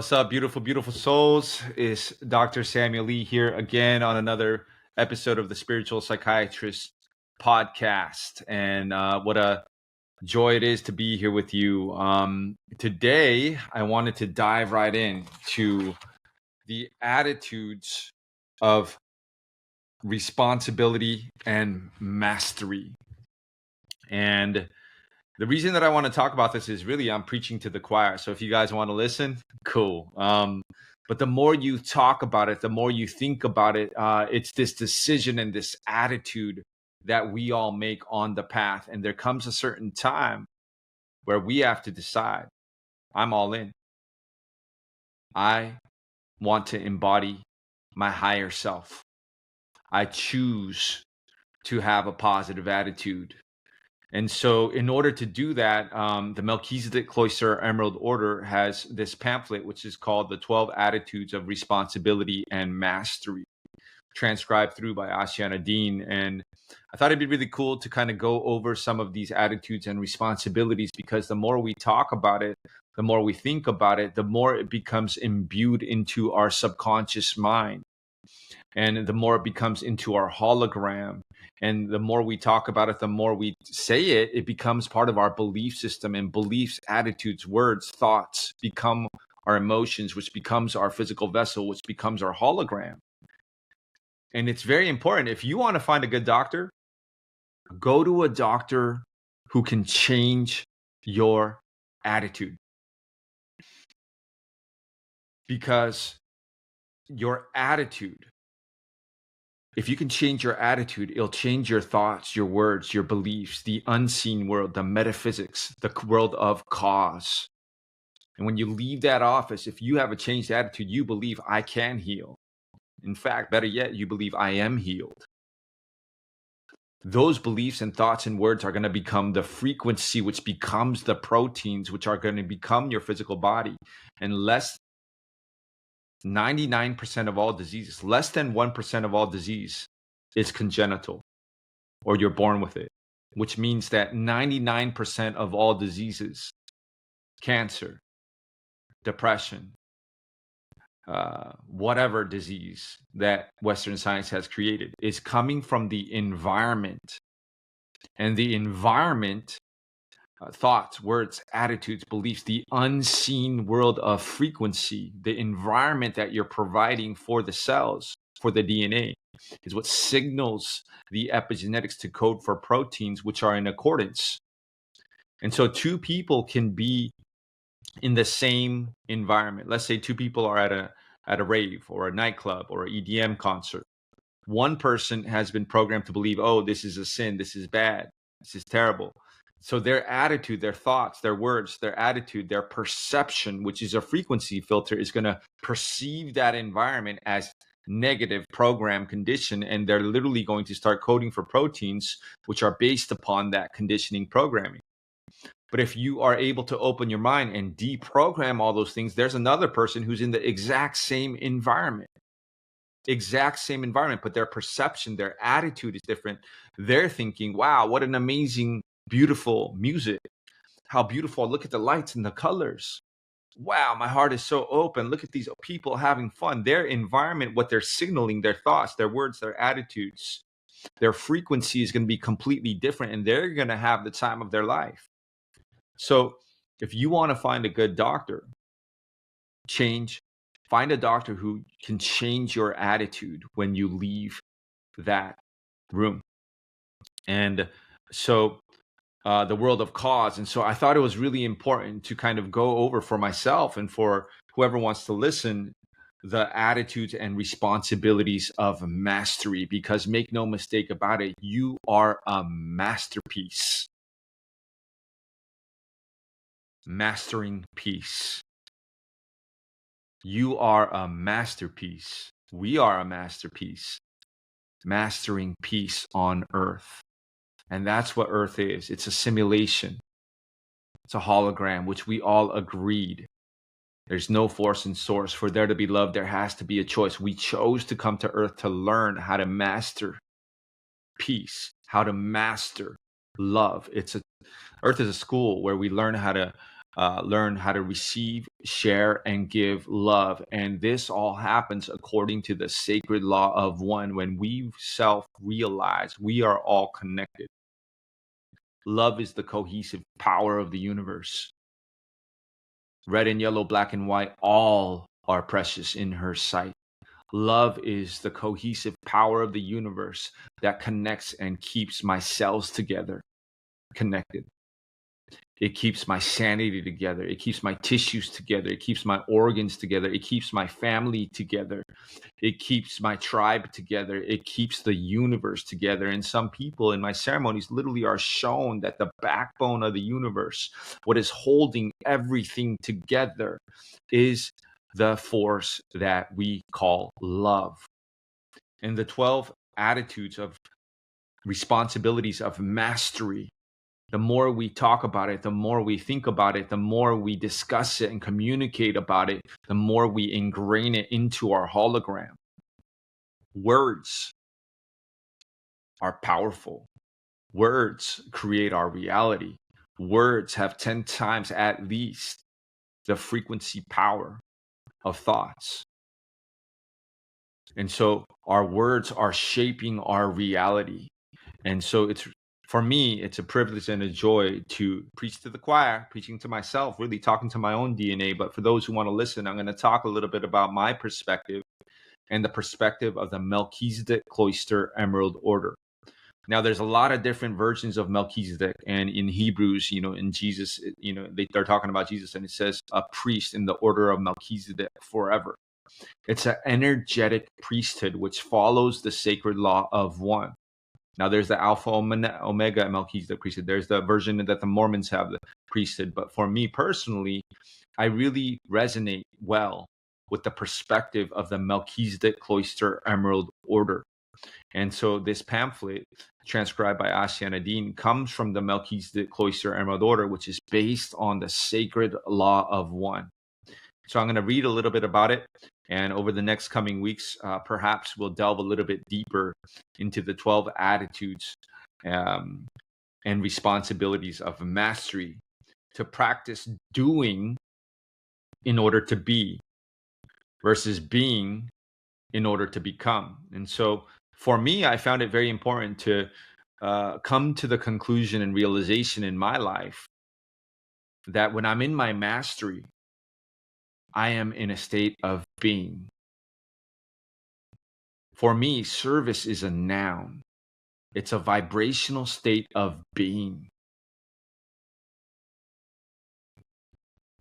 What's up, beautiful, beautiful souls? It's Dr. Samuel Lee here again on another episode of the Spiritual Psychiatrist podcast. And what a joy it is to be here with you. Today, I wanted to dive right in to the attitudes of responsibility and mastery. And the reason that I want to talk about this is really I'm preaching to the choir. So if you guys want to listen, cool. But the more you talk about it, the more you think about it, it's this decision and this attitude that we all make on the path. And there comes a certain time where we have to decide, I'm all in. I want to embody my higher self. I choose to have a positive attitude. And so in order to do that, the Melchizedek Cloister Emerald Order has this pamphlet, which is called The 12 Attitudes of Responsibility and Mastery, transcribed through by Ashiana Dean. And I thought it'd be really cool to kind of go over some of these attitudes and responsibilities, because the more we talk about it, the more we think about it, the more it becomes imbued into our subconscious mind. And the more it becomes into our hologram. And the more we talk about it, the more we say it, it becomes part of our belief system. And beliefs, attitudes, words, thoughts become our emotions, which becomes our physical vessel, which becomes our hologram. And it's very important. If you want to find a good doctor, go to a doctor who can change your attitude. Because your attitude, if you can change your attitude, it'll change your thoughts, your words, your beliefs, the unseen world, the metaphysics, the world of cause. And when you leave that office, if you have a changed attitude, you believe I can heal. In fact, better yet, you believe I am healed. Those beliefs and thoughts and words are going to become the frequency, which becomes the proteins, which are going to become your physical body. And 99% of all diseases, less than 1% of all disease is congenital, or you're born with it, which means that 99% of all diseases, cancer, depression, whatever disease that Western science has created, is coming from the environment. And the environment, thoughts, words, attitudes, beliefs, the unseen world of frequency, the environment that you're providing for the cells, for the DNA, is what signals the epigenetics to code for proteins, which are in accordance. And so two people can be in the same environment. Let's say two people are at a rave or a nightclub or an EDM concert. One person has been programmed to believe, oh, this is a sin, this is bad, this is terrible. So their attitude, their thoughts, their words, their attitude, their perception, which is a frequency filter, is going to perceive that environment as negative program condition. And they're literally going to start coding for proteins, which are based upon that conditioning programming. But if you are able to open your mind and deprogram all those things, there's another person who's in the exact same environment. But their perception, their attitude is different. They're thinking, wow, what an amazing, beautiful music. How beautiful. Look at the lights and the colors. Wow, my heart is so open. Look at these people having fun. Their environment, what they're signaling, their thoughts, their words, their attitudes, their frequency is going to be completely different, and they're going to have the time of their life. So if you want to find a good doctor, find a doctor who can change your attitude when you leave that room. And so the world of cause. And so I thought it was really important to kind of go over for myself and for whoever wants to listen, the attitudes and responsibilities of mastery, because make no mistake about it, you are a masterpiece. Mastering peace. You are a masterpiece. We are a masterpiece. Mastering peace on earth. And that's what earth is. It's a simulation. It's a hologram, which we all agreed. There's no force and source. For there to be love, there has to be a choice. We chose to come to earth to learn how to master peace, how to master love. Earth is a school where we learn how to learn how to receive, share, and give love. And this all happens according to the sacred law of one. When we self-realize we are all connected. Love is the cohesive power of the universe. Red and yellow, black and white, all are precious in her sight. Love is the cohesive power of the universe that connects and keeps my cells together, connected. It keeps my sanity together. It keeps my tissues together. It keeps my organs together. It keeps my family together. It keeps my tribe together. It keeps the universe together. And some people in my ceremonies literally are shown that the backbone of the universe, what is holding everything together, is the force that we call love. And the 12 attitudes of responsibilities of mastery, the more we talk about it, the more we think about it, the more we discuss it and communicate about it, the more we ingrain it into our hologram. Words are powerful. Words create our reality. Words have 10 times at least the frequency power of thoughts. And so our words are shaping our reality. And so for me, it's a privilege and a joy to preach to the choir, preaching to myself, really talking to my own DNA. But for those who want to listen, I'm going to talk a little bit about my perspective and the perspective of the Melchizedek Cloister Emerald Order. Now, there's a lot of different versions of Melchizedek, and in Hebrews, in Jesus, they're talking about Jesus, and it says a priest in the order of Melchizedek forever. It's an energetic priesthood which follows the sacred law of one. Now, there's the Alpha Omega Melchizedek priesthood. There's the version that the Mormons have, the priesthood. But for me personally, I really resonate well with the perspective of the Melchizedek Cloister Emerald Order. And so this pamphlet, transcribed by Ashiana Dean, comes from the Melchizedek Cloister Emerald Order, which is based on the sacred law of one. So I'm going to read a little bit about it. And over the next coming weeks, perhaps we'll delve a little bit deeper into the 12 attitudes and responsibilities of mastery, to practice doing in order to be versus being in order to become. And so for me, I found it very important to come to the conclusion and realization in my life that when I'm in my mastery, I am in a state of being. For me, service is a noun. It's a vibrational state of being.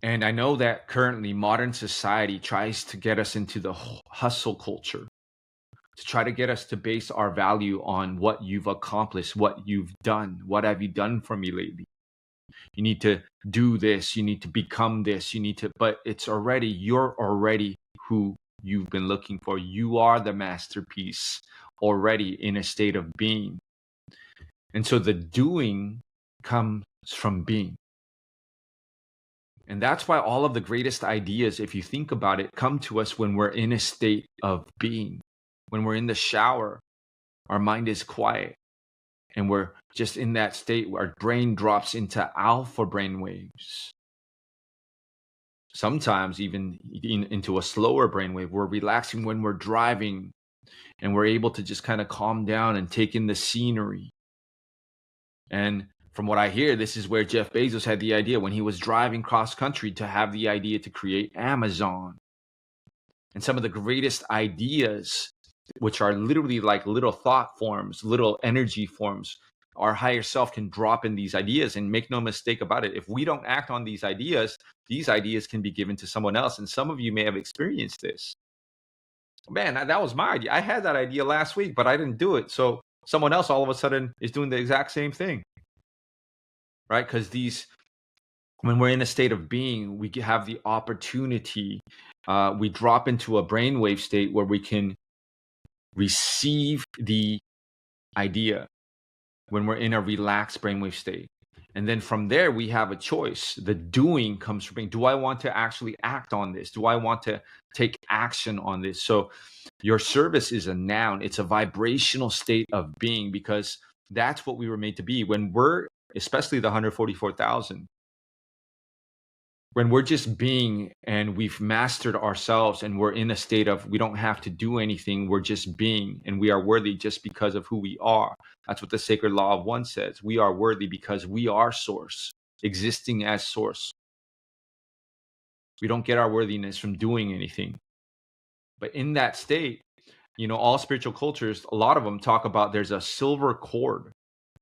And I know that currently modern society tries to get us into the hustle culture, to try to get us to base our value on what you've accomplished, what you've done. What have you done for me lately? You need to do this. You need to become this. But you're already who you've been looking for. You are the masterpiece already in a state of being. And so the doing comes from being. And that's why all of the greatest ideas, if you think about it, come to us when we're in a state of being. When we're in the shower, our mind is quiet. And we're just in that state where our brain drops into alpha brain waves. Sometimes even into a slower brainwave. We're relaxing when we're driving, and we're able to just kind of calm down and take in the scenery. And from what I hear, this is where Jeff Bezos had the idea when he was driving cross country to have the idea to create Amazon. And some of the greatest ideas, which are literally like little thought forms, little energy forms, our higher self can drop in these ideas. And make no mistake about it, if we don't act on these ideas can be given to someone else. And some of you may have experienced this. Man, that was my idea. I had that idea last week, but I didn't do it. So someone else all of a sudden is doing the exact same thing, right? Because when we're in a state of being, we have the opportunity, we drop into a brainwave state where we can receive the idea when we're in a relaxed brainwave state. And then from there, we have a choice. The doing comes from being. Do I want to actually act on this? Do I want to take action on this? So your service is a noun. It's a vibrational state of being, because that's what we were made to be. When we're, especially the 144,000, when we're just being and we've mastered ourselves and we're in a state of we don't have to do anything, we're just being, and we are worthy just because of who we are. That's what the sacred law of one says. We are worthy because we are source, existing as source. We don't get our worthiness from doing anything. But in that state, all spiritual cultures, a lot of them talk about there's a silver cord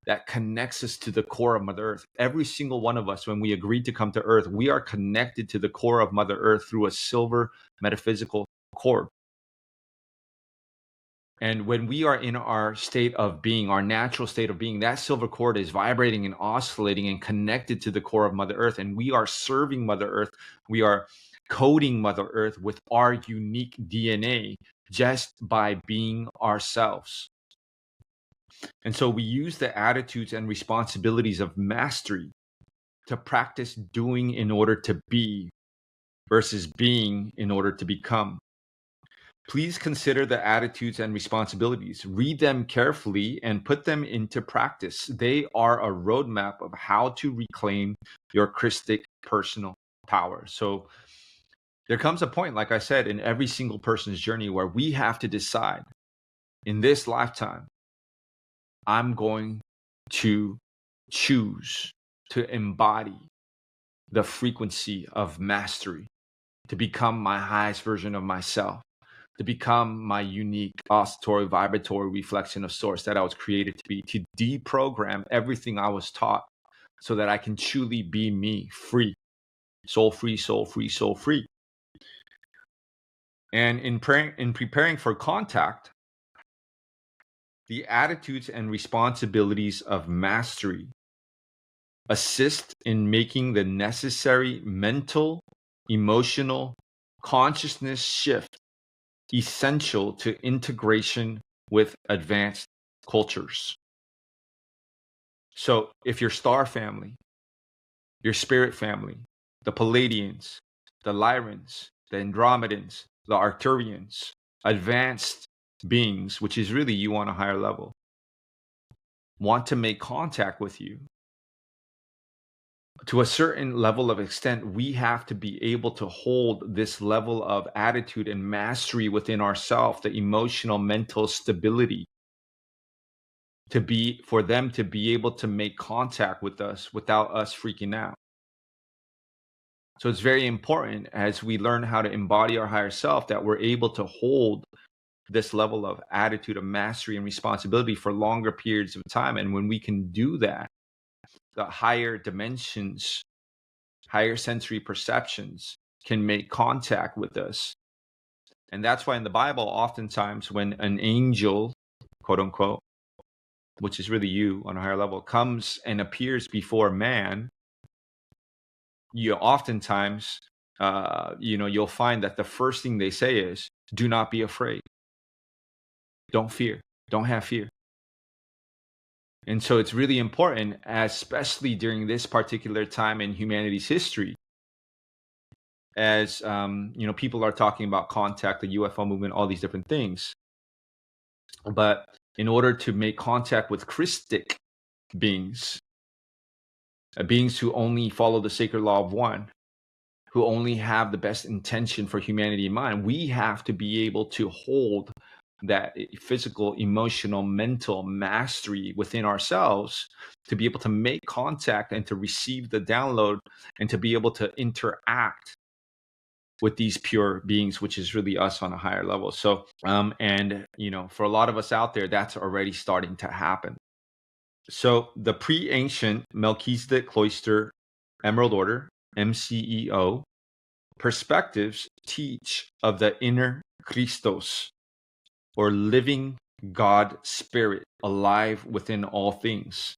that connects us to the core of Mother Earth. Every single one of us, when we agreed to come to Earth, we are connected to the core of Mother Earth through a silver metaphysical cord. And when we are in our state of being, our natural state of being, that silver cord is vibrating and oscillating and connected to the core of Mother Earth. And we are serving Mother Earth. We are coding Mother Earth with our unique DNA just by being ourselves. And so we use the attitudes and responsibilities of mastery to practice doing in order to be versus being in order to become. Please consider the attitudes and responsibilities. Read them carefully and put them into practice. They are a roadmap of how to reclaim your Christic personal power. So there comes a point, like I said, in every single person's journey where we have to decide in this lifetime, I'm going to choose to embody the frequency of mastery, to become my highest version of myself, to become my unique oscillatory vibratory reflection of source that I was created to be, to deprogram everything I was taught so that I can truly be me, free, soul free, soul free, soul free. And in preparing for contact, the attitudes and responsibilities of mastery assist in making the necessary mental, emotional, consciousness shift essential to integration with advanced cultures. So if your star family, your spirit family, the Palladians, the Lyrans, the Andromedans, the Arcturians, advanced beings, which is really you on a higher level, want to make contact with you, to a certain level of extent, we have to be able to hold this level of attitude and mastery within ourselves, the emotional, mental stability, for them to be able to make contact with us without us freaking out. So it's very important as we learn how to embody our higher self that we're able to hold this level of attitude of mastery and responsibility for longer periods of time. And when we can do that, the higher dimensions, higher sensory perceptions can make contact with us. And that's why in the Bible, oftentimes when an angel, quote unquote, which is really you on a higher level, comes and appears before man, you oftentimes, you'll find that the first thing they say is, do not be afraid. Don't fear. Don't have fear. And so it's really important, especially during this particular time in humanity's history, as people are talking about contact, the UFO movement, all these different things. But in order to make contact with Christic beings, beings who only follow the sacred law of one, who only have the best intention for humanity in mind, we have to be able to hold that physical, emotional, mental mastery within ourselves to be able to make contact and to receive the download and to be able to interact with these pure beings, which is really us on a higher level. So, for a lot of us out there, that's already starting to happen. So the pre-ancient Melchizedek Cloister Emerald Order, MCEO, perspectives teach of the inner Christos, or living God spirit alive within all things,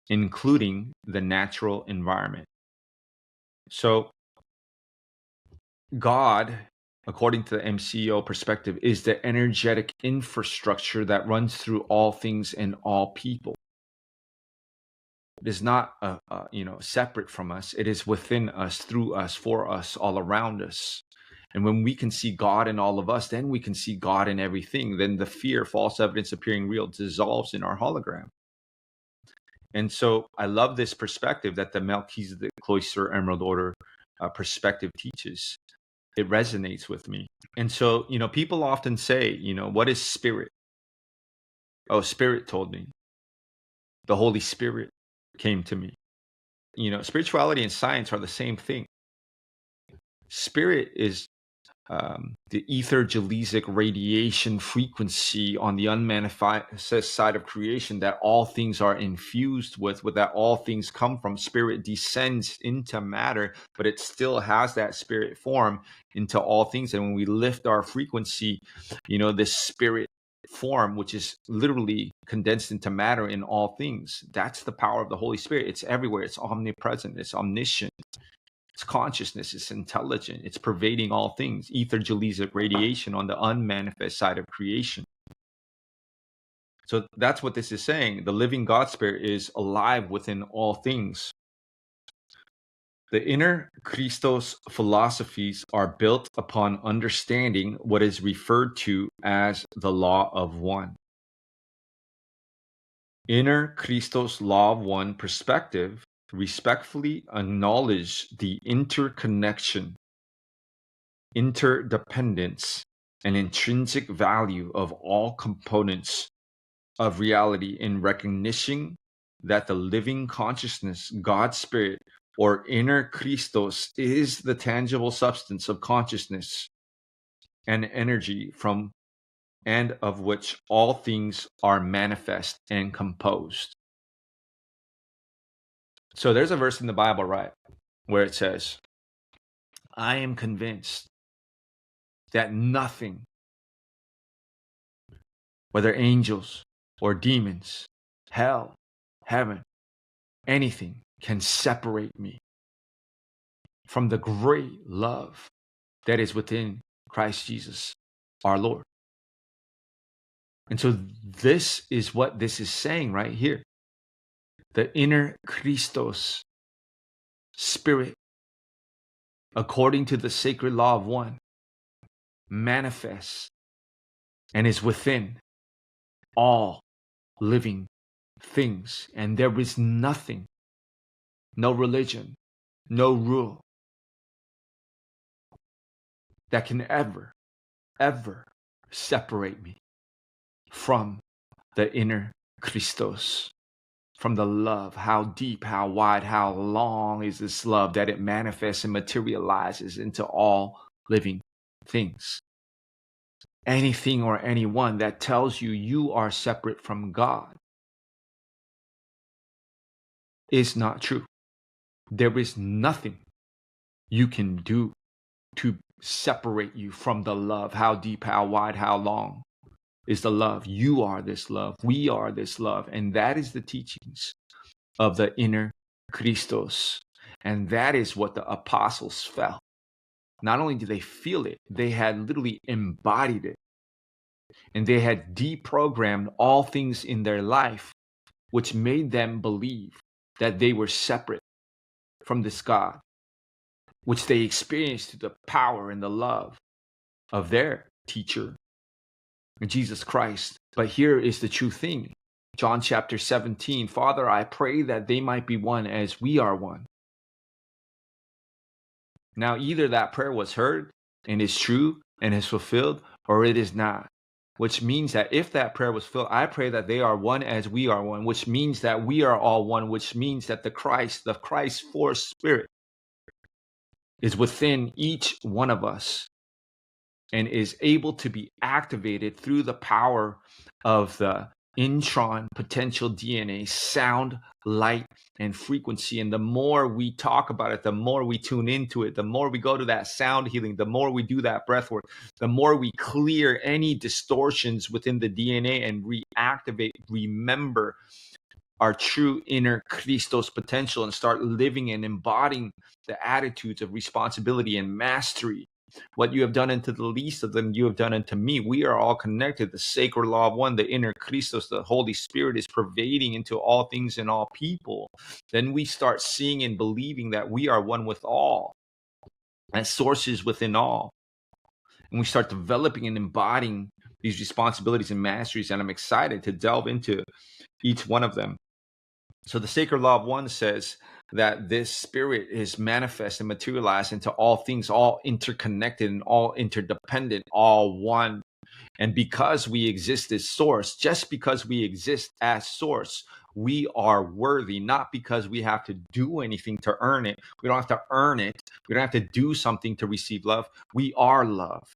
including the natural environment. So God, according to the MCO perspective, is the energetic infrastructure that runs through all things and all people. It is not separate from us. It is within us, through us, for us, all around us. And when we can see God in all of us, then we can see God in everything. Then the fear, false evidence appearing real, dissolves in our hologram. And so I love this perspective that the Melchizedek Cloister Emerald Order perspective teaches, it resonates with me. And so, people often say, what is spirit? Oh, spirit told me. The Holy Spirit came to me. Spirituality and science are the same thing. Spirit is the ether-gelesic radiation frequency on the unmanifest side of creation that all things are infused with that all things come from. Spirit descends into matter, but it still has that spirit form into all things. And when we lift our frequency, this spirit form, which is literally condensed into matter in all things, that's the power of the Holy Spirit. It's everywhere. It's omnipresent. It's omniscient. It's consciousness, it's intelligent, it's pervading all things. Ether-gelesic radiation on the unmanifest side of creation. So that's what this is saying. The living God Spirit is alive within all things. The inner Christos philosophies are built upon understanding what is referred to as the law of one. Inner Christos law of one perspective respectfully acknowledge the interconnection, interdependence, and intrinsic value of all components of reality in recognition that the living consciousness, God's Spirit, or inner Christos, is the tangible substance of consciousness and energy from and of which all things are manifest and composed. So there's a verse in the Bible, right, where it says, I am convinced that nothing, whether angels or demons, hell, heaven, anything can separate me from the great love that is within Christ Jesus, our Lord. And so this is what this is saying right here. The inner Christos Spirit, according to the sacred law of one, manifests and is within all living things. And there is nothing, no religion, no rule that can ever separate me from the inner Christos, from the love. How deep, how wide, how long is this love that it manifests and materializes into all living things. Anything or anyone that tells you you are separate from God is not true. There is nothing you can do to separate you from the love. How deep, how wide, how long is the love. You are this love. We are this love. And that is the teachings of the inner Christos. And that is what the apostles felt. Not only did they feel it, they had literally embodied it. And they had deprogrammed all things in their life, which made them believe that they were separate from this God, which they experienced through the power and the love of their teacher, Jesus Christ. But here is the true thing. John chapter 17, Father, I pray that they might be one as we are one. Now, either that prayer was heard and is true and is fulfilled, or it is not. Which means that if that prayer was filled, I pray that they are one as we are one, which means that we are all one, which means that the Christ force Spirit is within each one of us and is able to be activated through the power of the intron potential DNA, sound, light, and frequency. And the more we talk about it, the more we tune into it, the more we go to that sound healing, the more we do that breath work, the more we clear any distortions within the DNA and reactivate, remember our true inner Christos potential and start living and embodying the attitudes of responsibility and mastery. What you have done unto the least of them, you have done unto me. We are all connected. The sacred law of one, the inner Christos, the Holy Spirit is pervading into all things and all people. Then we start seeing and believing that we are one with all, and sources within all. And we start developing and embodying these responsibilities and masteries. And I'm excited to delve into each one of them. So the sacred law of one says, that this spirit is manifest and materialized into all things, all interconnected and all interdependent, all one. And because we exist as source, just because we exist as source, we are worthy, not because we have to do anything to earn it. We don't have to earn it. We don't have to do something to receive love. We are love.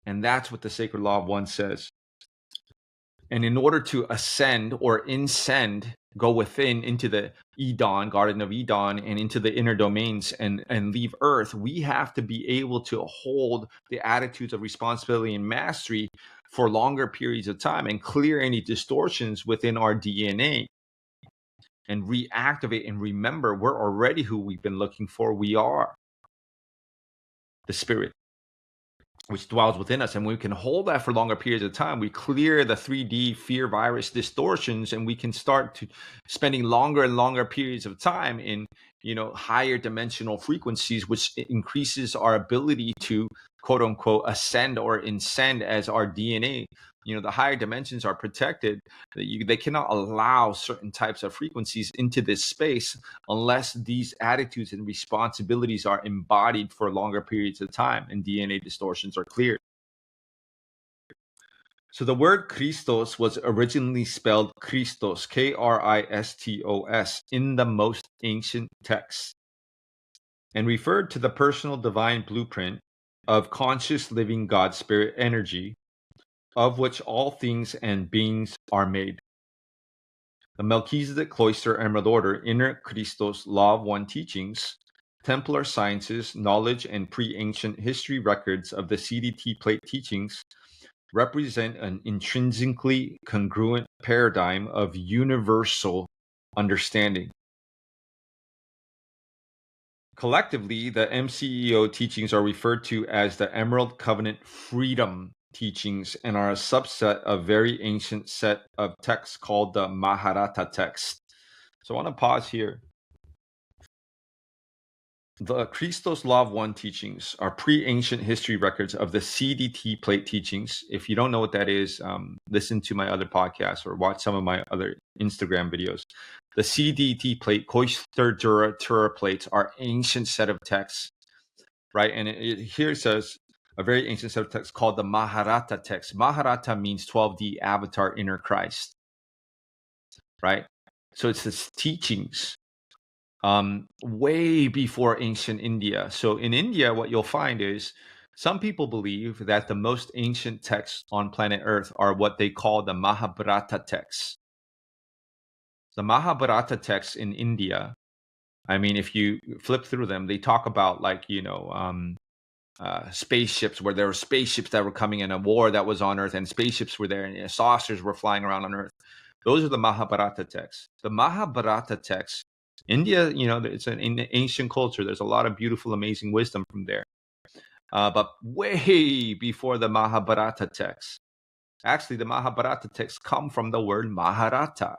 And that's what the sacred law of one says. And in order to ascend or incend, go within into the Eden, Garden of Eden, and into the inner domains and leave Earth, we have to be able to hold the attitudes of responsibility and mastery for longer periods of time and clear any distortions within our DNA and reactivate and remember we're already who we've been looking for. We are the spirit which dwells within us, and when we can hold that for longer periods of time, we clear the 3D fear virus distortions, and we can start to spending longer and longer periods of time in higher dimensional frequencies, which increases our ability to quote unquote ascend or ascend as our DNA. The higher dimensions are protected. They cannot allow certain types of frequencies into this space unless these attitudes and responsibilities are embodied for longer periods of time and DNA distortions are cleared. So the word Christos was originally spelled Christos, Kristos, in the most ancient texts, and referred to the personal divine blueprint of conscious living God spirit energy, of which all things and beings are made. The Melchizedek Cloister Emerald Order, Inner Christos Law of One teachings, Templar sciences, knowledge, and pre-ancient history records of the CDT plate teachings represent an intrinsically congruent paradigm of universal understanding. Collectively, the MCEO teachings are referred to as the Emerald Covenant Freedom teachings and are a subset of very ancient set of texts called the Mahabharata text. So I want to pause here. The Christos Law of One teachings are pre-ancient history records of the CDT plate teachings. If you don't know what that is, listen to my other podcasts or watch some of my other Instagram videos. The CDT plate, Cloister Dura plates, are ancient set of texts, right? And here it says a very ancient set of texts called the Mahabharata text. Mahabharata means 12D avatar inner Christ, right? So it's this teachings way before ancient India. So in India, what you'll find is some people believe that the most ancient texts on planet Earth are what they call the Mahabharata texts. The Mahabharata texts in India, I mean, if you flip through them, they talk about spaceships, where there were spaceships that were coming in a war that was on Earth, and spaceships were there, and saucers were flying around on Earth. Those are the Mahabharata texts. The Mahabharata texts, India, it's an ancient culture. There's a lot of beautiful, amazing wisdom from there. But way before the Mahabharata texts, actually, the Mahabharata texts come from the word Maharata.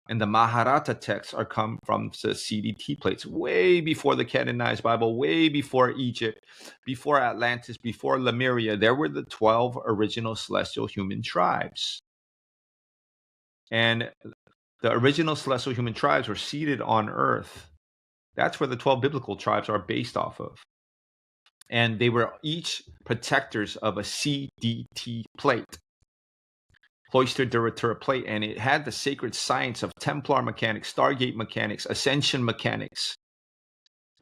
And the Mahabharata texts are come from the CDT plates, way before the canonized Bible, way before Egypt, before Atlantis, before Lemuria. There were the 12 original celestial human tribes. And the original celestial human tribes were seated on Earth. That's where the 12 biblical tribes are based off of. And they were each protectors of a CDT plate, Cloister Dura plate, and it had the sacred science of Templar mechanics, Stargate mechanics, ascension mechanics.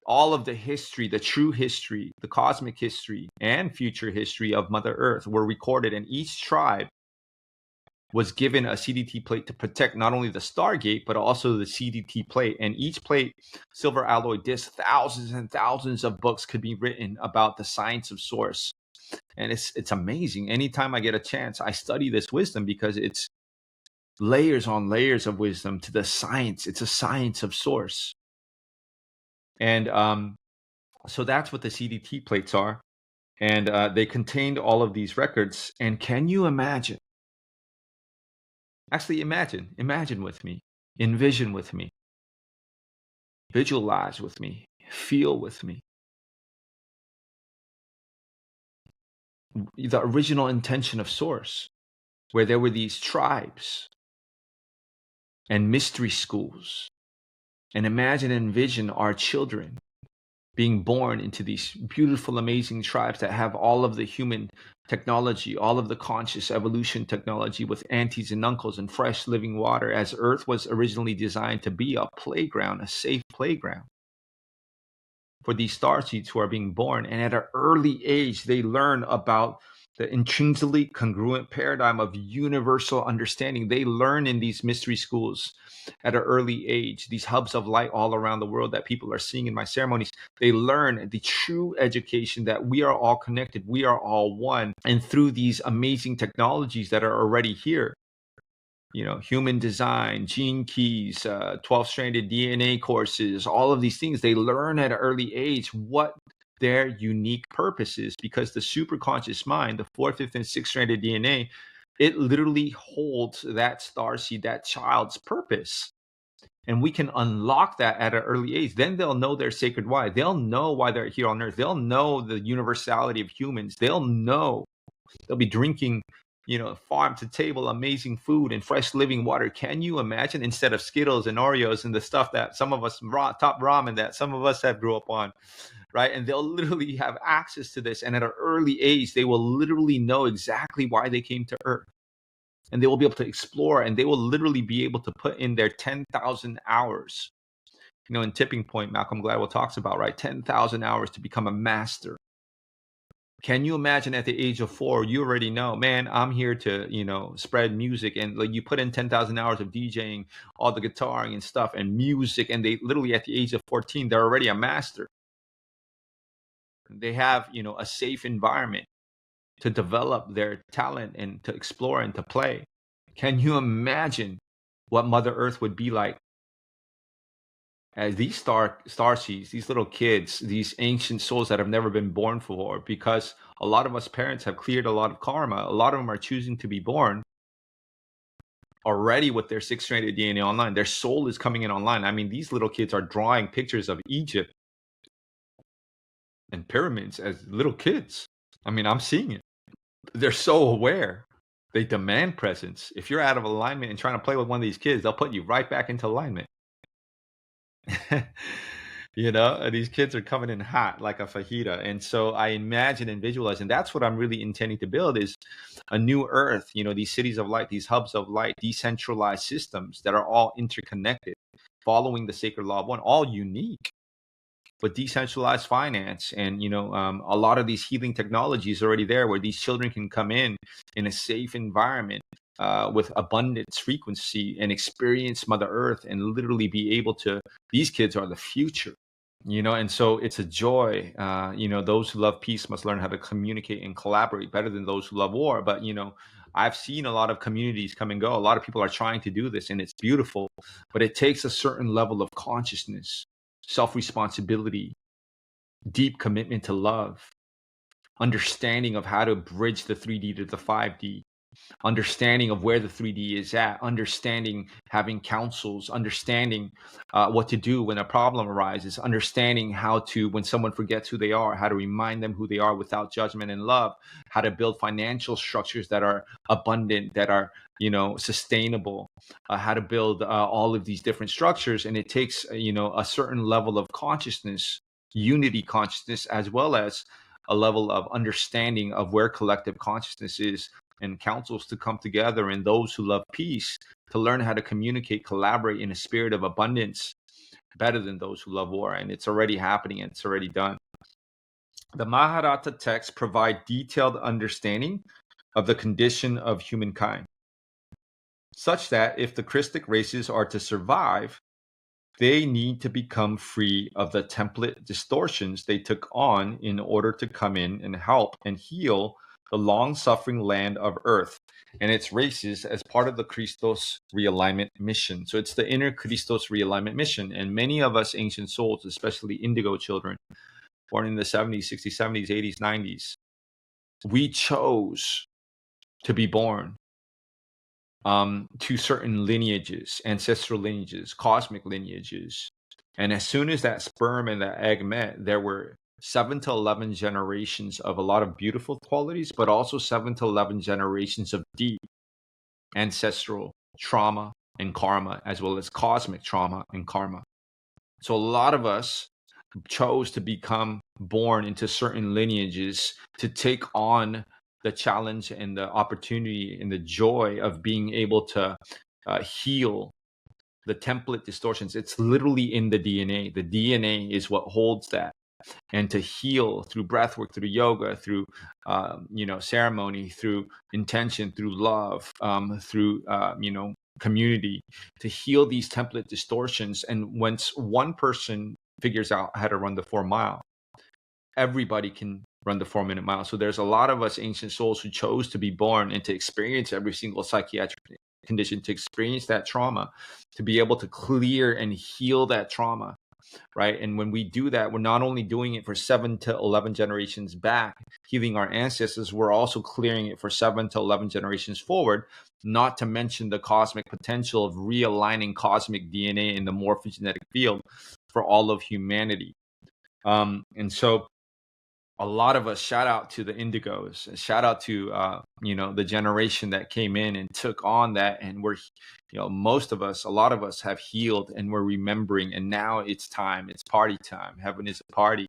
All of the history, the true history, the cosmic history, and future history of Mother Earth were recorded, and each tribe was given a CDT plate to protect not only the Stargate, but also the CDT plate. And each plate, silver alloy disc, thousands and thousands of books could be written about the science of source. And it's amazing. Anytime I get a chance, I study this wisdom because it's layers on layers of wisdom to the science. It's a science of source. And so that's what the CDT plates are. And they contained all of these records. And can you imagine? Actually, imagine with me, envision with me, visualize with me, feel with me. The original intention of Source, where there were these tribes and mystery schools And imagine and envision our children being born into these beautiful, amazing tribes that have all of the human technology, all of the conscious evolution technology with aunties and uncles and fresh living water, as Earth was originally designed to be a playground, a safe playground for these starseeds who are being born. And at an early age, they learn about the intrinsically congruent paradigm of universal understanding. They learn in these mystery schools at an early age, these hubs of light all around the world that people are seeing in my ceremonies. They learn the true education that we are all connected, we are all one. And through these amazing technologies that are already here, human design, gene keys, 12-stranded DNA courses, all of these things, they learn at an early age what their unique purpose is, because the superconscious mind, the 4th, 5th, and 6th-stranded DNA, it literally holds that starseed, that child's purpose. And we can unlock that at an early age. Then they'll know their sacred why. They'll know why they're here on Earth. They'll know the universality of humans. They'll be drinking farm to table amazing food and fresh living water. Can you imagine, instead of Skittles and Oreos and the stuff that some of us top ramen that some of us have grew up on, right? And they'll literally have access to this, and at an early age they will literally know exactly why they came to Earth, and they will be able to explore, and they will literally be able to put in their 10,000 hours. In Tipping Point, Malcolm Gladwell talks about, right, 10,000 hours to become a master. Can you imagine at the age of 4, you already know, man, I'm here to, spread music, and like you put in 10,000 hours of DJing, all the guitaring and stuff and music, and they literally at the age of 14, they're already a master. They have, a safe environment to develop their talent and to explore and to play. Can you imagine what Mother Earth would be like as these starseeds, these little kids, these ancient souls that have never been born before? Because a lot of us parents have cleared a lot of karma. A lot of them are choosing to be born already with their 6th-stranded DNA online. Their soul is coming in online. I mean, these little kids are drawing pictures of Egypt and pyramids as little kids. I mean, I'm seeing it. They're so aware. They demand presence. If you're out of alignment and trying to play with one of these kids, they'll put you right back into alignment. These kids are coming in hot like a fajita. And so I imagine and visualize, and that's what I'm really intending to build, is a new Earth, these cities of light, these hubs of light, decentralized systems that are all interconnected, following the sacred law of one, all unique, but decentralized finance. And a lot of these healing technologies are already there, where these children can come in a safe environment with abundance frequency and experience Mother Earth, and literally be able to, these kids are the future. And so it's a joy. Those who love peace must learn how to communicate and collaborate better than those who love war. But I've seen a lot of communities come and go. A lot of people are trying to do this, and it's beautiful, but it takes a certain level of consciousness, self-responsibility, deep commitment to love, understanding of how to bridge the 3D to the 5D, understanding of where the 3D is at, understanding, having counsels, understanding what to do when a problem arises, understanding how to, when someone forgets who they are, how to remind them who they are without judgment and love, how to build financial structures that are abundant, that are sustainable, how to build all of these different structures. And it takes a certain level of consciousness, unity consciousness, as well as a level of understanding of where collective consciousness is, and councils to come together, and those who love peace to learn how to communicate, collaborate in a spirit of abundance better than those who love war. And it's already happening, and it's already done. The Mahabharata texts provide detailed understanding of the condition of humankind, such that if the Christic races are to survive, they need to become free of the template distortions they took on in order to come in and help and heal the long-suffering land of Earth and its races as part of the Christos realignment mission. So it's the inner Christos realignment mission. And many of us ancient souls, especially indigo children, born in the 70s, 60s, 70s, 80s, 90s, we chose to be born to certain lineages, ancestral lineages, cosmic lineages. And as soon as that sperm and that egg met, there were 7 to 11 generations of a lot of beautiful qualities, but also 7 to 11 generations of deep ancestral trauma and karma, as well as cosmic trauma and karma. So a lot of us chose to become born into certain lineages to take on the challenge and the opportunity and the joy of being able to heal the template distortions. It's literally in the DNA. The DNA is what holds that. And to heal through breath work, through yoga, through ceremony, through intention, through love, through community, to heal these template distortions. And once one person figures out how to run the 4 mile, everybody can run the 4 minute mile. So there's a lot of us ancient souls who chose to be born and to experience every single psychiatric condition, to experience that trauma, to be able to clear and heal that trauma, right? And when we do that, we're not only doing it for 7 to 11 generations back, healing our ancestors, we're also clearing it for 7 to 11 generations forward, not to mention the cosmic potential of realigning cosmic DNA in the morphogenetic field for all of humanity. And so a lot of us, shout out to the indigos, shout out to the generation that came in and took on that, and we're most of us, a lot of us have healed and we're remembering, and now it's time, it's party time. Heaven is a party.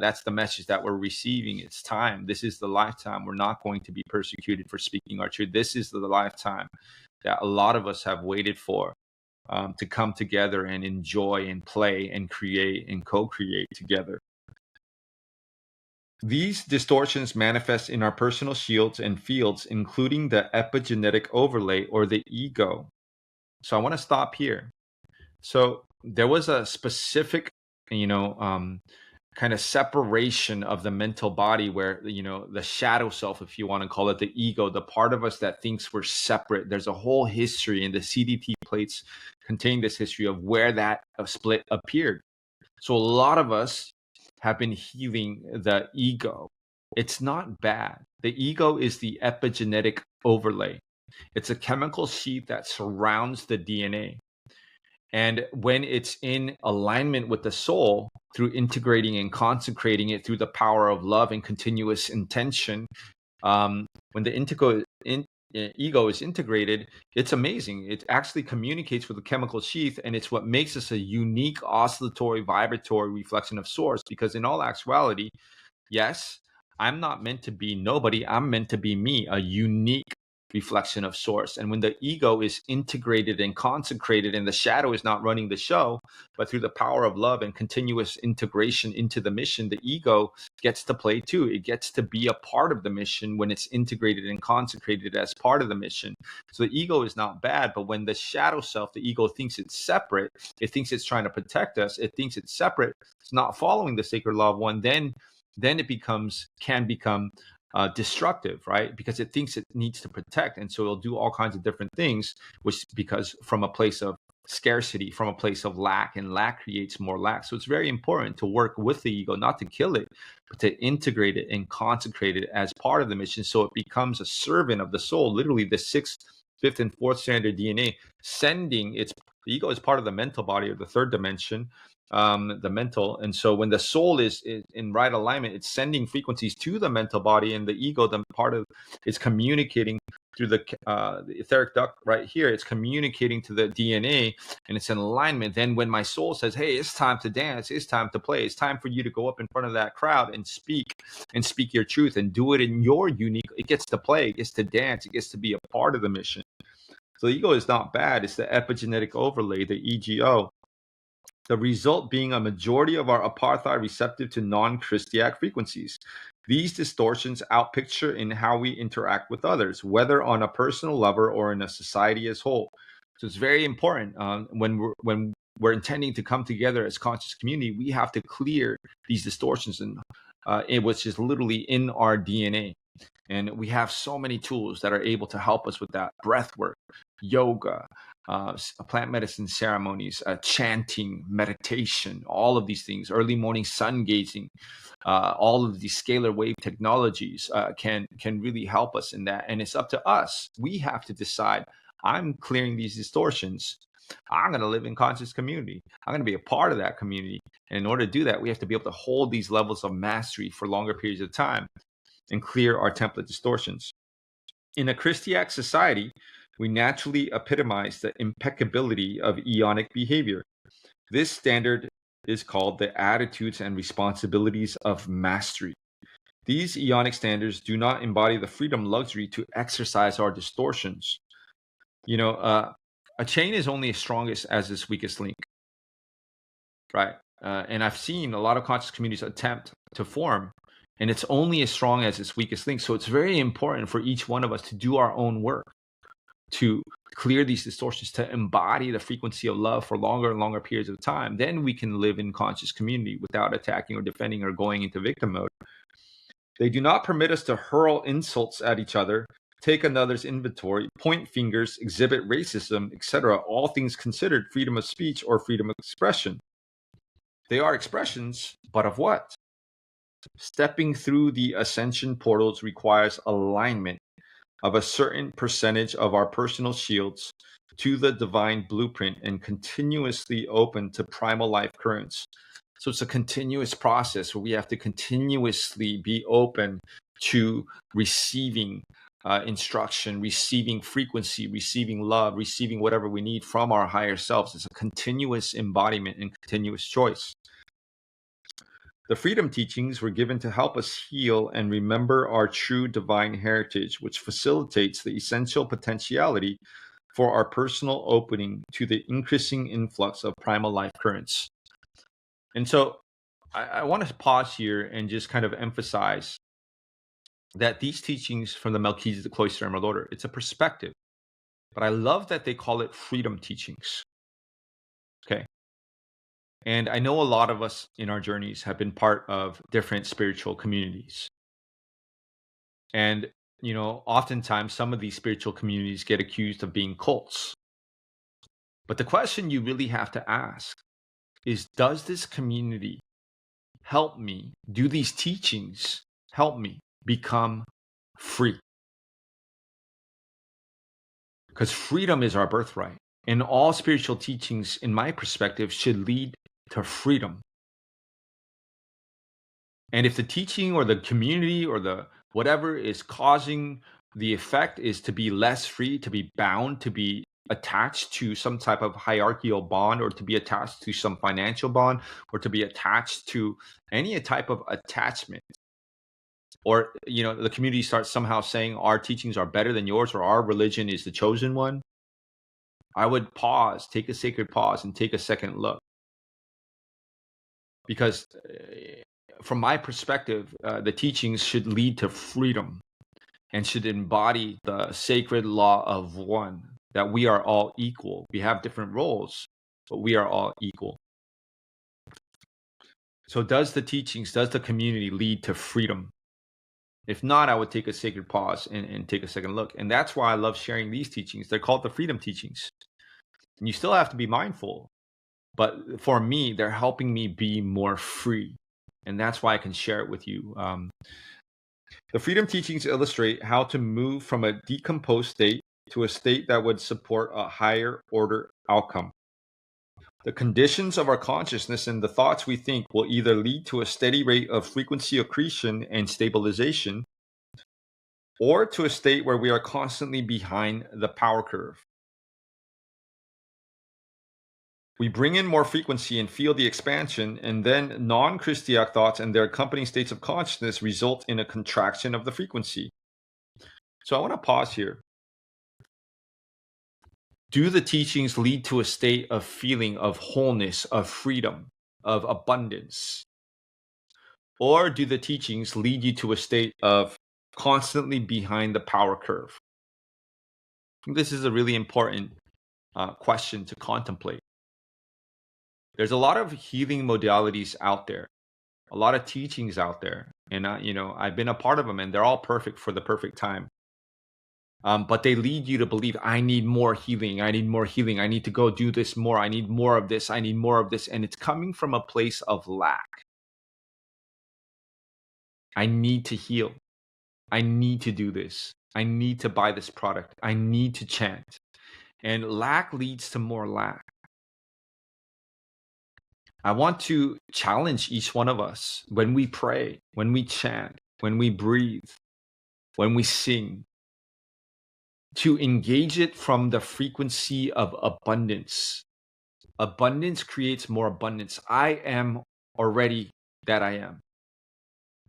That's the message that we're receiving. It's time. This is the lifetime. We're not going to be persecuted for speaking our truth. This is the lifetime that a lot of us have waited for, to come together and enjoy and play and create and co-create together. These distortions manifest in our personal shields and fields, including the epigenetic overlay or the ego. So I want to stop here. So there was a specific, kind of separation of the mental body where, the shadow self, if you want to call it, the ego, the part of us that thinks we're separate. There's a whole history, and the CDT plates contain this history of where that split appeared. So a lot of us have been healing the ego. It's not bad. The ego is the epigenetic overlay. It's a chemical sheath that surrounds the DNA. And when it's in alignment with the soul, through integrating and consecrating it through the power of love and continuous intention, when the ego is integrated, it's amazing. It actually communicates with the chemical sheath, and it's what makes us a unique oscillatory vibratory reflection of source. Because in all actuality, yes, I'm not meant to be nobody. I'm meant to be me, a unique reflection of source. And when the ego is integrated and consecrated, and the shadow is not running the show, but through the power of love and continuous integration into the mission, the ego gets to play too. It gets to be a part of the mission when it's integrated and consecrated as part of the mission. So the ego is not bad, but when the shadow self, the ego, thinks it's separate, it thinks it's trying to protect us, it thinks it's separate, it's not following the sacred law of one, then it can become destructive, right? Because it thinks it needs to protect, and so it'll do all kinds of different things, which, because from a place of scarcity, from a place of lack, and lack creates more lack. So it's very important to work with the ego, not to kill it, but to integrate it and consecrate it as part of the mission, so it becomes a servant of the soul, literally the 6th, 5th, and 4th standard DNA, sending its. The ego is part of the mental body, or the third dimension, the mental. And so when the soul is in right alignment, it's sending frequencies to the mental body, and the ego, the part of, is communicating through the etheric duct right here. It's communicating to the DNA, and it's in alignment. Then when my soul says, hey, it's time to dance, it's time to play, it's time for you to go up in front of that crowd and speak your truth and do it in your unique, it gets to play, it gets to dance, it gets to be a part of the mission. So the ego is not bad. It's the epigenetic overlay, the EGO. The result being a majority of our apartheid receptive to non-Christiac frequencies. These distortions outpicture in how we interact with others, whether on a personal level or in a society as whole. So it's very important when we're intending to come together as conscious community, we have to clear these distortions, and which is literally in our DNA. And we have so many tools that are able to help us with that: breath work, yoga, plant medicine ceremonies, chanting, meditation, all of these things, early morning sun gazing, all of these scalar wave technologies can really help us in that. And it's up to us. We have to decide, I'm clearing these distortions. I'm going to live in conscious community. I'm going to be a part of that community. And in order to do that, we have to be able to hold these levels of mastery for longer periods of time and clear our template distortions. In a Christiac society, we naturally epitomize the impeccability of eonic behavior. This standard is called the attitudes and responsibilities of mastery. These Ionic standards do not embody the freedom luxury to exercise our distortions. A chain is only as strongest as its weakest link, right? And I've seen a lot of conscious communities attempt to form, and it's only as strong as its weakest link. So it's very important for each one of us to do our own work, to clear these distortions, to embody the frequency of love for longer and longer periods of time. Then we can live in conscious community without attacking or defending or going into victim mode. They do not permit us to hurl insults at each other, take another's inventory, point fingers, exhibit racism, etc., all things considered freedom of speech or freedom of expression. They are expressions, but of what? Stepping through the ascension portals requires alignment of a certain percentage of our personal shields to the divine blueprint and continuously open to primal life currents. So it's a continuous process where we have to continuously be open to receiving instruction, receiving frequency, receiving love, receiving whatever we need from our higher selves. It's a continuous embodiment and continuous choice. The freedom teachings were given to help us heal and remember our true divine heritage, which facilitates the essential potentiality for our personal opening to the increasing influx of primal life currents. And so I want to pause here and just kind of emphasize that these teachings from the Melchizedek Cloister Emerald Order, it's a perspective, but I love that they call it freedom teachings. Okay. And I know a lot of us in our journeys have been part of different spiritual communities. And, oftentimes some of these spiritual communities get accused of being cults. But the question you really have to ask is, does this community help me? Do these teachings help me become free? Because freedom is our birthright. And all spiritual teachings, in my perspective, should lead to freedom. And if the teaching or the community or the whatever is causing the effect is to be less free, to be bound, to be attached to some type of hierarchical bond, or to be attached to some financial bond, or to be attached to any type of attachment, or the community starts somehow saying our teachings are better than yours, or our religion is the chosen one, I would pause, take a sacred pause, and take a second look. Because from my perspective, the teachings should lead to freedom and should embody the sacred law of one, that we are all equal. We have different roles, but we are all equal. So does the teachings, does the community lead to freedom? If not, I would take a sacred pause and take a second look. And that's why I love sharing these teachings. They're called the freedom teachings. And you still have to be mindful. But for me, they're helping me be more free. And that's why I can share it with you. The freedom teachings illustrate how to move from a decomposed state to a state that would support a higher order outcome. The conditions of our consciousness and the thoughts we think will either lead to a steady rate of frequency accretion and stabilization, or to a state where we are constantly behind the power curve. We bring in more frequency and feel the expansion, and then non-Christiac thoughts and their accompanying states of consciousness result in a contraction of the frequency. So I want to pause here. Do the teachings lead to a state of feeling of wholeness, of freedom, of abundance? Or do the teachings lead you to a state of constantly behind the power curve? I think this is a really important question to contemplate. There's a lot of healing modalities out there, a lot of teachings out there, and I've been a part of them, and they're all perfect for the perfect time. But they lead you to believe, I need more healing. I need more healing. I need to go do this more. I need more of this. I need more of this. And it's coming from a place of lack. I need to heal. I need to do this. I need to buy this product. I need to chant. And lack leads to more lack. I want to challenge each one of us when we pray, when we chant, when we breathe, when we sing, to engage it from the frequency of abundance, Abundance creates more abundance. I am already that I am.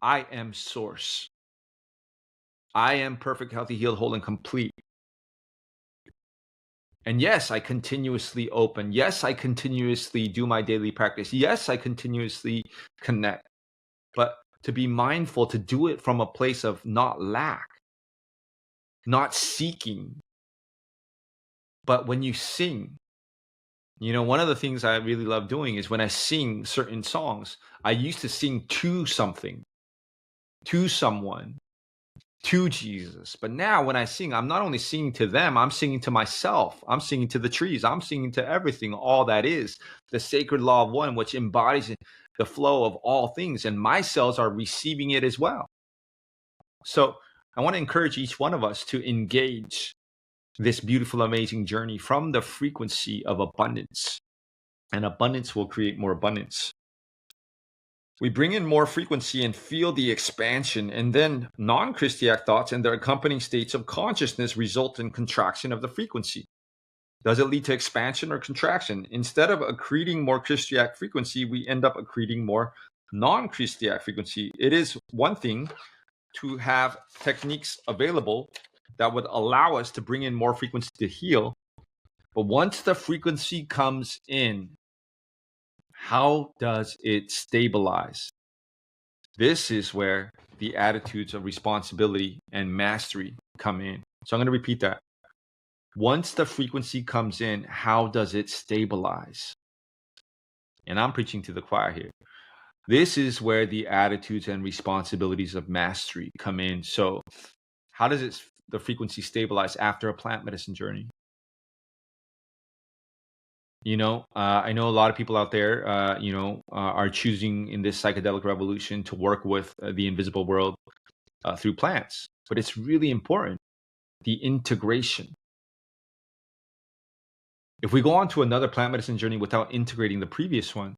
I am source. I am perfect, healthy, healed, whole, and complete. And yes, I continuously open. Yes, I continuously do my daily practice. Yes, I continuously connect. But to be mindful, to do it from a place of not lack, not seeking. But when you sing, one of the things I really love doing is when I sing certain songs, I used to sing to something, to someone, to Jesus. But now when I sing, I'm not only singing to them, I'm singing to myself. I'm singing to the trees. I'm singing to everything, all that is. The sacred law of one, which embodies the flow of all things. And my cells are receiving it as well. So I want to encourage each one of us to engage this beautiful, amazing journey from the frequency of abundance. And abundance will create more abundance. We bring in more frequency and feel the expansion, and then non-Christiac thoughts and their accompanying states of consciousness result in contraction of the frequency. Does it lead to expansion or contraction? Instead of accreting more Christiac frequency, we end up accreting more non-Christiac frequency. It is one thing to have techniques available that would allow us to bring in more frequency to heal. But once the frequency comes in, how does it stabilize? This is where the attitudes of responsibility and mastery come in. So I'm going to repeat that. Once the frequency comes in, how does it stabilize? And I'm preaching to the choir here. This is where the attitudes and responsibilities of mastery come in. So how does the frequency stabilize after a plant medicine journey? I know a lot of people out there, are choosing in this psychedelic revolution to work with the invisible world through plants. But it's really important, the integration. If we go on to another plant medicine journey without integrating the previous one,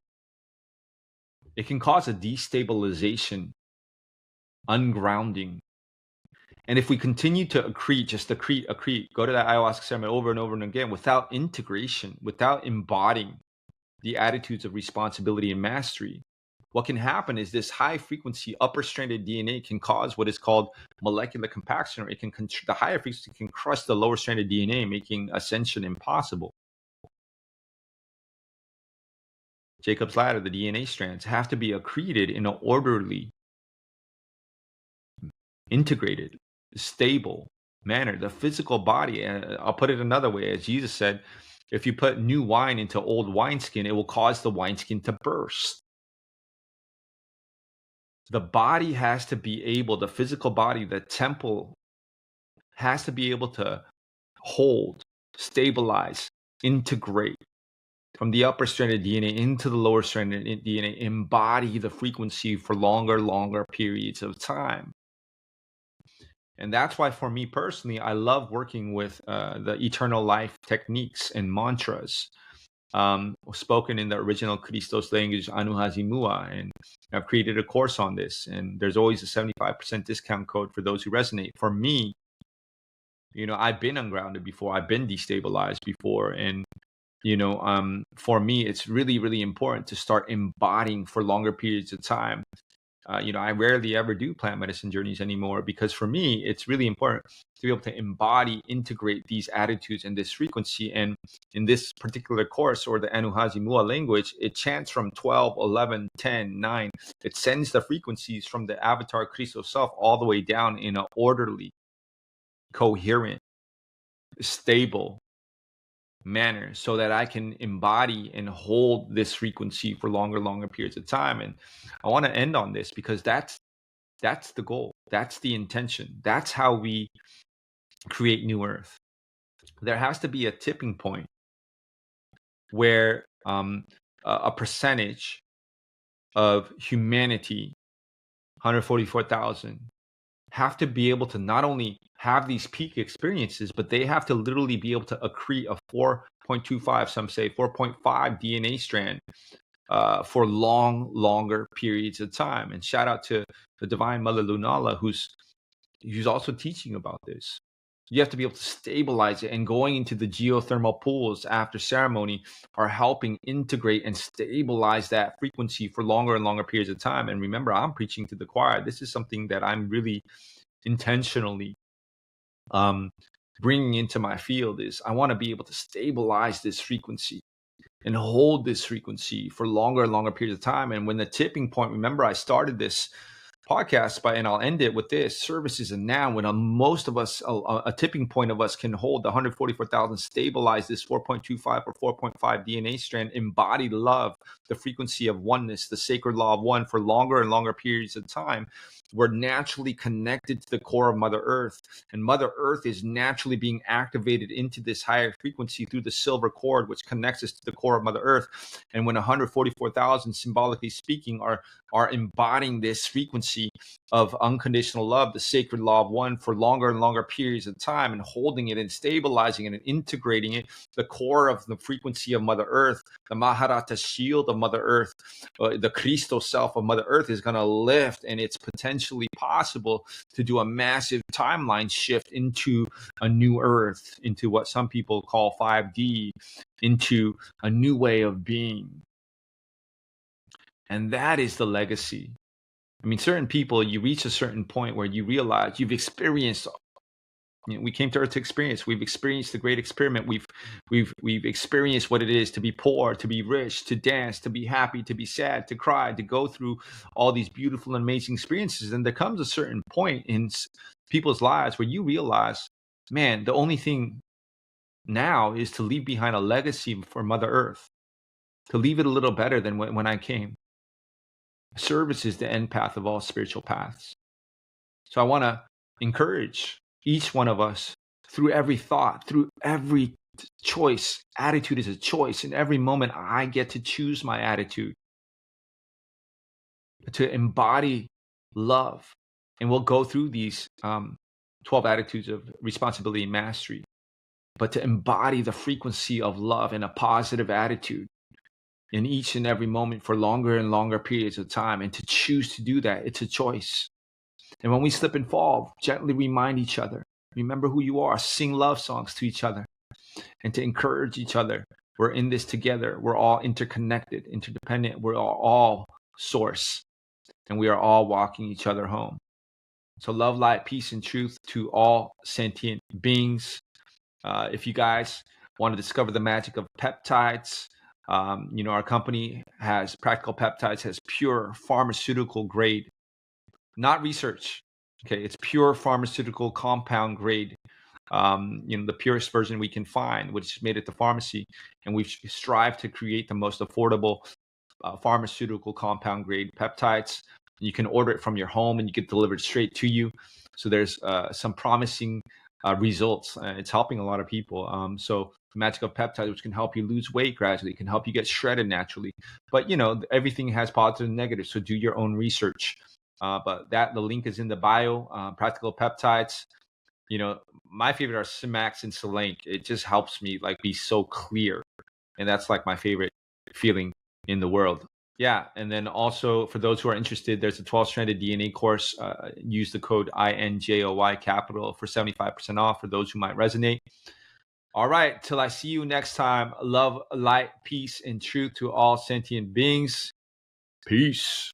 it can cause a destabilization, ungrounding. And if we continue to accrete, just accrete, go to that ayahuasca ceremony over and over and again without integration, without embodying the attitudes of responsibility and mastery, what can happen is this high frequency upper stranded DNA can cause what is called molecular compaction, or the higher frequency can crush the lower stranded DNA, making ascension impossible. Jacob's ladder, the DNA strands, have to be accreted in an orderly, integrated, stable manner. The physical body, I'll put it another way, as Jesus said, if you put new wine into old wineskin, it will cause the wineskin to burst. The body has to be able, the physical body, the temple has to be able to hold, stabilize, integrate from the upper stranded DNA into the lower stranded DNA, embody the frequency for longer periods of time. And that's why, for me personally, I love working with the eternal life techniques and mantras spoken in the original Christos language, Anuhazimua. And I've created a course on this. And there's always a 75% discount code for those who resonate. For me, I've been ungrounded before. I've been destabilized before. And, for me, it's really, really important to start embodying for longer periods of time. I rarely ever do plant medicine journeys anymore, because for me, it's really important to be able to embody, integrate these attitudes and this frequency. And in this particular course, or the Anuhazi Mua language, it chants from 12, 11, 10, 9. It sends the frequencies from the avatar Christos self all the way down in an orderly, coherent, stable manner, so that I can embody and hold this frequency for longer periods of time. And I want to end on this, because that's the goal. That's the intention. That's how we create new earth. There has to be a tipping point where a percentage of humanity, 144,000, have to be able to not only have these peak experiences, but they have to literally be able to accrete a 4.25, some say 4.5 DNA strand for longer periods of time. And shout out to the Divine Mother Lunala, who's also teaching about this. You have to be able to stabilize it, and going into the geothermal pools after ceremony are helping integrate and stabilize that frequency for longer and longer periods of time. And remember, I'm preaching to the choir. This is something that I'm really intentionally bringing into my field. Is I want to be able to stabilize this frequency and hold this frequency for longer and longer periods of time. And when the tipping point, remember I started this podcast and I'll end it with this: service is a noun. When most of us, a tipping point of us can hold the 144,000, stabilize this 4.25 or 4.5 DNA strand, embodied love, the frequency of oneness, the sacred law of one for longer and longer periods of time, we're naturally connected to the core of Mother Earth. And Mother Earth is naturally being activated into this higher frequency through the silver cord, which connects us to the core of Mother Earth. And when 144,000, symbolically speaking, are embodying this frequency of unconditional love, the sacred law of one for longer and longer periods of time, and holding it and stabilizing it and integrating it, the core of the frequency of Mother Earth, the Maharata shield of Mother Earth, the Christos self of Mother Earth is going to lift, and it's potentially possible to do a massive timeline shift into a new Earth, into what some people call 5D, into a new way of being. And that is the legacy. I mean, certain people, you reach a certain point where you realize you've experienced. We came to Earth to experience. We've experienced the great experiment. We've experienced what it is to be poor, to be rich, to dance, to be happy, to be sad, to cry, to go through all these beautiful and amazing experiences. And there comes a certain point in people's lives where you realize, man, the only thing now is to leave behind a legacy for Mother Earth, to leave it a little better than when I came. Service is the end path of all spiritual paths. So I want to encourage each one of us, through every thought, through every choice. Attitude is a choice. In every moment, I get to choose my attitude, to embody love. And we'll go through these 12 attitudes of responsibility and mastery, but to embody the frequency of love and a positive attitude in each and every moment for longer and longer periods of time. And to choose to do that, it's a choice. And when we slip and fall, gently remind each other, remember who you are, sing love songs to each other, and to encourage each other. We're in this together. We're all interconnected, interdependent. We're all source, and we are all walking each other home. So love, light, peace, and truth to all sentient beings. If you guys want to discover the magic of peptides, our company has Practical Peptides, has pure pharmaceutical grade, not research. Okay, it's pure pharmaceutical compound grade. The purest version we can find, which is made at the pharmacy, and we've strived to create the most affordable pharmaceutical compound grade peptides. You can order it from your home, and you get delivered straight to you. So there's some promising results. It's helping a lot of people. So the magic of peptides, which can help you lose weight gradually, can help you get shredded naturally. But everything has positive and negative, so do your own research. But the link is in the bio. Practical Peptides. My favorite are Simax and Selenk. It just helps me be so clear, and that's my favorite feeling in the world. Yeah, and then also for those who are interested, there's a 12-stranded DNA course. Use the code INJOY capital for 75% off for those who might resonate. All right, till I see you next time. Love, light, peace, and truth to all sentient beings. Peace.